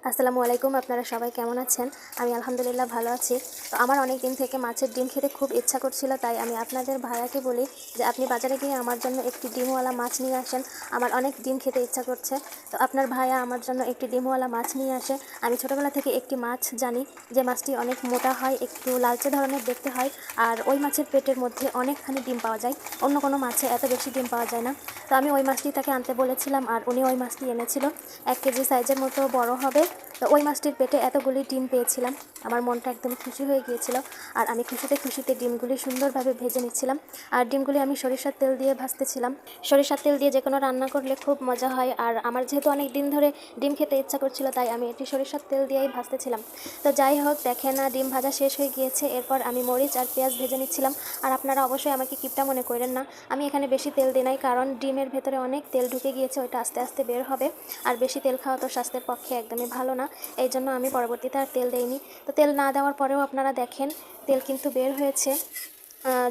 আসসালামু আলাইকুম। আপনারা সবাই কেমন আছেন? আমি আলহামদুলিল্লাহ ভালো আছি। তো আমার অনেক দিন থেকে মাছের ডিম খেতে খুব ইচ্ছা করছিল, তাই আমি আপনাদের ভাইয়াকে বলি যে আপনি বাজারে গিয়ে আমার জন্য একটি ডিমওয়ালা মাছ নিয়ে আসেন। আমার অনেক ডিম খেতে ইচ্ছা করছে। তো আপনার ভাইয়া আমার জন্য একটি ডিমওয়ালা মাছ নিয়ে আসে। আমি ছোটোবেলা থেকে একটি মাছ জানি যে মাছটি অনেক মোটা হয়, একটু লালচে ধরনের দেখতে হয়, আর ওই মাছের পেটের মধ্যে অনেকখানি ডিম পাওয়া যায়। অন্য কোনো মাছে এত বেশি ডিম পাওয়া যায় না। তো আমি ওই মাছটি তাকে আনতে বলেছিলাম, আর উনি ওই মাছটি এনেছিল। 1 কেজি সাইজের মতো বড় হবে। তো ওই মাছটির পেটে এতগুলি ডিম পেয়েছিলাম, আমার মনটা একদম খুশি হয়ে গিয়েছিল। আর আমি খুশিতে খুশিতে ডিমগুলি সুন্দরভাবে ভেজে নিচ্ছিলাম। আর ডিমগুলি আমি সরিষার তেল দিয়ে ভাজতেছিলাম। সরিষার তেল দিয়ে যে কোনো রান্না করলে খুব মজা হয়, আর আমার যেহেতু অনেক দিন ধরে ডিম খেতে ইচ্ছা করছিল, তাই আমি এটি সরিষার তেল দিয়েই ভাজতেছিলাম। তো যাই হোক, দেখেন ডিম ভাজা শেষ হয়ে গিয়েছে। এরপর আমি মরিচ আর পেঁয়াজ ভেজে নিচ্ছিলাম। আর আপনারা অবশ্যই আমাকে কিপটা মনে করেন না, আমি এখানে বেশি তেল দিই নাই, কারণ ডিমের ভেতরে অনেক তেল ঢুকে গিয়েছে, ওইটা আস্তে আস্তে বের হবে। আর বেশি তেল খাওয়া তো স্বাস্থ্যের পক্ষে একদমই ভালো না, এই জন্য আমি পরবর্তীতে আর তেল দেইনি। তো তেল না দেওয়ার পরেও আপনারা দেখেন তেল কিন্তু বের হয়েছে,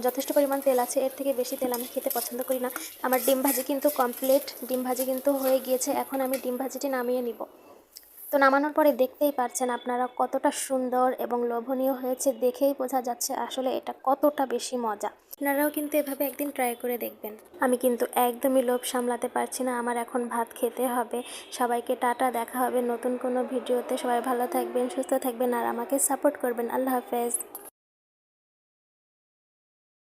যথেষ্ট পরিমাণ তেল আছে। এর থেকে বেশি তেল আমি খেতে পছন্দ করি না। আমার ডিম ভাজি কিন্তু কমপ্লিট, ডিম ভাজি কিন্তু হয়ে গিয়েছে। এখন আমি ডিম ভাজিটি নামিয়ে নিব। তো নামানোর পরে দেখতেই পারছেন আপনারা কতটা সুন্দর এবং লোভনীয় হয়েছে, দেখেই বোঝা যাচ্ছে আসলে এটা কতটা বেশি মজা। আপনারাও কিন্তু এভাবে একদিন ট্রাই করে দেখবেন। আমি কিন্তু একদমই লোভ সামলাতে পারছি না, আমার এখন ভাত খেতে হবে। সবাইকে টাটা, দেখা হবে নতুন কোনো ভিডিওতে। সবাই ভালো থাকবেন, সুস্থ থাকবেন, আর আমাকে সাপোর্ট করবেন। আল্লাহ হাফেজ।